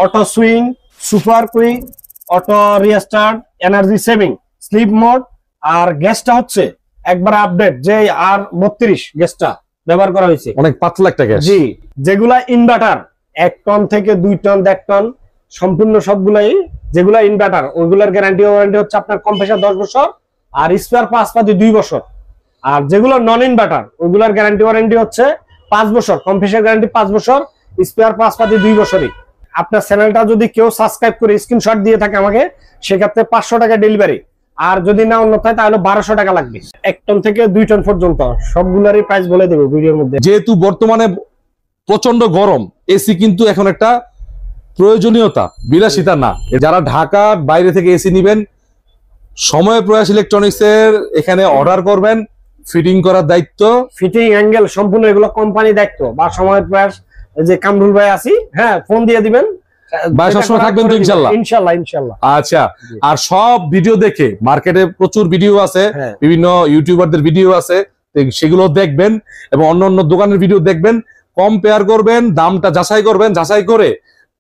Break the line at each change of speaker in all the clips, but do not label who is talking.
Auto swing, super quick, auto restart, energy saving, sleep mode. আর গ্যাসটা হচ্ছে একবার আপডেট, যে আর 32 গ্যাসটা ব্যবহার করা হয়েছে,
অনেক পাতলা একটা গ্যাস।
জি, যেগুলা ইনভার্টার 1 টন থেকে 2 টন 1 টন সম্পূর্ণ সবগুলাই যেগুলা ইনভার্টার, ওইগুলার গ্যারান্টি ওয়ারেন্টি হচ্ছে আপনার কম্প্রেসার 10 বছর আর স্পেয়ার পার্টস পাতি 2 বছর। আর যেগুলো নন ইনভার্টার ওইগুলার গ্যারান্টি ওয়ারেন্টি হচ্ছে 5 বছর, কম্প্রেসার গ্যারান্টি 5 বছর, স্পেয়ার পার্টস পাতি 2 বছরই। আপনার চ্যানেলটা যদি কেউ সাবস্ক্রাইব করে স্ক্রিনশট দিয়ে থাকে আমাকে, সেক্ষেত্রে 500 টাকা ডেলিভারি, আর যদি না অন্য হয় তাহলে 1200 টাকা লাগবে। 1 টন থেকে 2 টন পর্যন্ত সবগুলারই প্রাইস বলে দেবো ভিডিওর মধ্যে।
যেহেতু বর্তমানে প্রচন্ড গরম, এসি কিন্তু এখন একটা প্রয়োজনীয়তা, বিলাসিতা না। যারা ঢাকার বাইরে থেকে এসি নিবেন, সময় প্রয়াস ইলেকট্রনিক্স এর এখানে অর্ডার করবেন, ফিটিং করার দায়িত্ব,
ফিটিং অ্যাঙ্গেল সম্পূর্ণ এগুলো কোম্পানি দায়িত্ব। বা সময় প্রয়াস যে কামরুল ভাই আছি, হ্যাঁ ফোন দিয়ে দিবেন
ভাই, সবসময় থাকবেন তো ইনশাল্লাহ?
ইনশাল্লাহ ইনশাল্লাহ।
আচ্ছা, আর সব ভিডিও দেখে, মার্কেটে প্রচুর ভিডিও আছে, বিভিন্ন ইউটিউবারদের ভিডিও আছে, সেগুলো দেখবেন এবং অন্য দোকানের ভিডিও দেখবেন, কম্পেয়ার করবেন, দামটা যাচাই করবেন, যাচাই করে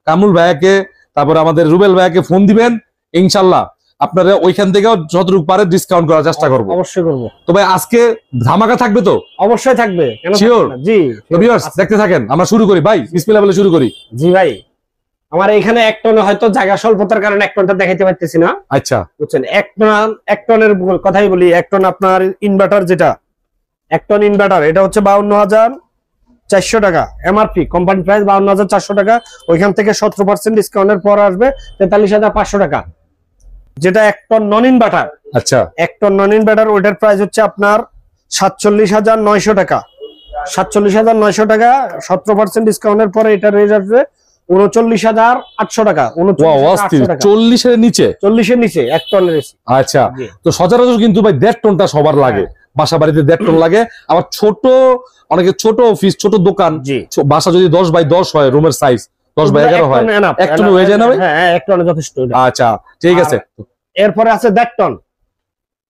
কামরুল ভাইয়াকে, তারপরে আমাদের রুবেল ভাইয়াকে ফোন দিবেন, ইনশাল্লাহ আপনারা ওইখান থেকেও যতটুকু পারে ডিসকাউন্ট করার চেষ্টা করবো।
অবশ্যই করবো।
তো ভাই আজকে ধামাকা থাকবে তো?
অবশ্যই থাকবে,
শিওর?
জি।
তো ভিউয়ার্স দেখতে থাকেন, আমরা শুরু করি ভাই, বিসমিল্লাহ বলে শুরু করি।
জি ভাই, আমার এখানে 1 টনে হয়তো জায়গা স্বল্পতার কারণে 1 টনটা দেখাইতে পারতেছি না।
আচ্ছা,
বুঝছেন, 1 টনের কথাই বলি। 1 টন আপনার ইনভার্টার, যেটা 1 টন ইনভার্টার, এটা হচ্ছে 52,400 টাকা এমআরপি, কোম্পানি প্রাইস 52,400 টাকা। ওইখান থেকে 17% ডিসকাউন্টের পর আসবে 43,500 টাকা। যেটা 1 টন নন ইনভার্টার,
আচ্ছা
1 টন নন ইনভার্টার, ওইটার প্রাইস হচ্ছে আপনার 47,900 টাকা। 47,900 টাকা, 17% ডিসকাউন্টের পরে এটা রেট আসবে 39,800 টাকা।
40 এর নিচে,
40 এর নিচে 1 টনের এসি।
আচ্ছা, তো সচরাচর কিন্তু ভাই 1.5 টনটা সবার লাগে, বাসা বাড়িতে 1.5 টন লাগে। আবার ছোট, অনেকে ছোট অফিস, ছোট দোকান, বাসা যদি 10 বাই 10 হয়, রুমের সাইজ 10 বাই 11 হয়, 1 টন হয়ে যায় না ভাই?
হ্যাঁ, 1 টনে যথেষ্ট।
আচ্ছা ঠিক আছে।
এরপরে আছে 1.5 টন।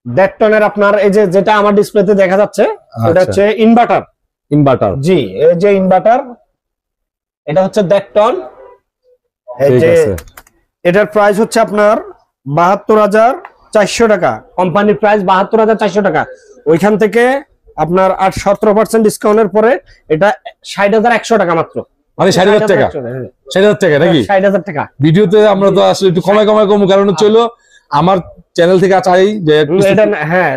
1.5 টনের আপনার এই যে যেটা আমার ডিসপ্লেতে দেখা যাচ্ছে, এটা হচ্ছে ইনভার্টার।
ইনভার্টার,
জি, এই যে ইনভার্টার, এটা হচ্ছে 1.5 টন। এই যে এটার প্রাইস হচ্ছে আপনার 72,400 টাকা, কোম্পানির প্রাইস 72,400 টাকা। ওইখান থেকে আপনার 17% ডিসকাউন্টের পরে এটা 60,100 টাকা মাত্র।
মানে 60,000 টাকা, 60,000 টাকা নাকি?
60,000 টাকা।
ভিডিওতে আমরা তো আসলে একটু কমায় কম, কারণ হচ্ছে আমার চ্যানেল থেকে চাই যে
এটা, হ্যাঁ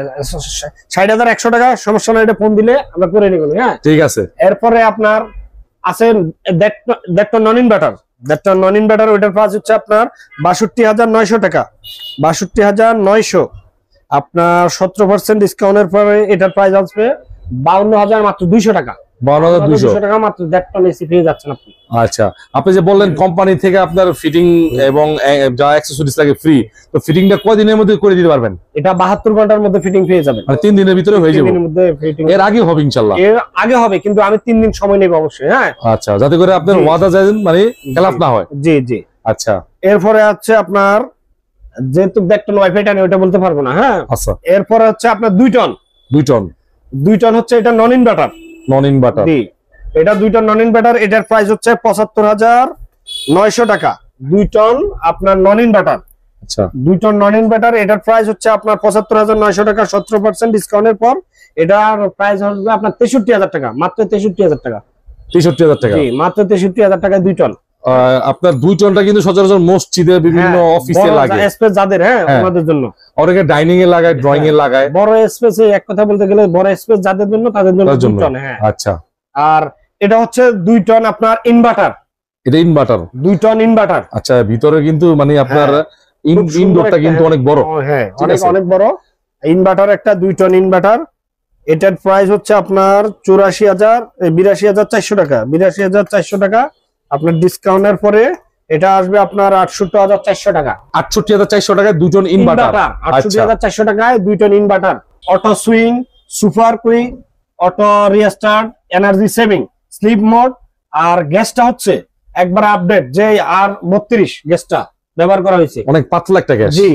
60,100 টাকা, সমস্যা নাই, এটা ফোন দিলে আমরা করে নিব। হ্যাঁ
ঠিক আছে।
এরপরে আপনার আছে 1.5 ton non inverter. 1.5 ton non inverter, ওইটার প্রাইস হচ্ছে আপনার 62,900 টাকা। 62,900, আপনার 17% ডিসকাউন্টের পরে এটার প্রাইস আসবে 52,000 মাত্র 200 টাকা।
52,200
টাকা মাত্র 1.5 টন এসি পেয়ে যাচ্ছেন আপনি।
আচ্ছা, আপনি যে বললেন কোম্পানি থেকে আপনার ফিটিং এবং যা অ্যাকসেসরিজ লাগে ফ্রি, তো ফিটিংটা কয়দিনের মধ্যে করে দিতে পারবেন?
এটা 72 ঘন্টার মধ্যে ফিটিং পেয়ে যাবেন।
মানে 3 দিনের ভিতরে হয়ে যাবে?
3 দিনের মধ্যে ফিটিং।
এর আগে হবে ইনশাআল্লাহ?
এর আগে হবে, কিন্তু আমি 3 দিন সময় নেব অবশ্যই। হ্যাঁ
আচ্ছা, যাতে করে আপনার ওয়াদা যায় মানে খেলাফ না হয়।
জি জি।
আচ্ছা,
এরপরে আছে আপনার, যেহেতু 1.5 টন ওয়াইফাইটা নেই, ওটা বলতে পারবো না। হ্যাঁ
আচ্ছা,
এরপরে হচ্ছে আপনার 2 টন।
2 টন,
2 টন হচ্ছে এটা নন ইনভার্টার।
নন ইনভার্টার,
জি, এটা 2 টন নন ইনভার্টার, এটার প্রাইস হচ্ছে 75,900 টাকা। 2 টন আপনার নন ইনভার্টার।
আচ্ছা,
2 টন নন ইনভার্টার, এটার প্রাইস হচ্ছে আপনার 75,900 টাকা। 17% ডিসকাউন্টের পর এটার প্রাইস হবে আপনার 63,000 টাকা, মাত্র 63,000 টাকা।
63,000 টাকা,
জি, মাত্র 63,000 টাকায় 2 টন।
আপনার 2 টনটা কিন্তু সচরাচর মসজিদে, বিভিন্ন অফিসে লাগে,
স্পেস যাদের, হ্যাঁ ওনাদের জন্য।
অনেকে ডাইনিং এ লাগায়, ড্রয়িং এ লাগায়,
বড় স্পেসে, এক কথা বলতে গেলে বড় স্পেস যাদের জন্য, তাদের জন্য 2 টন। হ্যাঁ
আচ্ছা,
আর এটা হচ্ছে 2 টন আপনার ইনভার্টার।
এটা ইনভার্টার,
2 টন ইনভার্টার।
আচ্ছা, ভিতরে কিন্তু মানে আপনার ইনডোরটা কিন্তু অনেক বড়।
হ্যাঁ অনেক বড় ইনভার্টার, একটা 2 টন ইনভার্টার। এটার প্রাইস হচ্ছে আপনার 82,400 টাকা। 82,400 টাকা আপনার ডিসকাউন্টের পরে এটা আসবে আপনার 68,400 টাকা।
68,400 টাকায় 2 টন ইনভার্টার।
68,400 টাকায় 2 ton inverter. Auto swing, super quick, auto restart, energy saving, sleep mode. আর গ্যাসটা হচ্ছে একবার আপডেট, যে আর 32 গ্যাসটা ব্যবহার করা হয়েছে,
অনেক পাতলা একটা গ্যাস।
জি,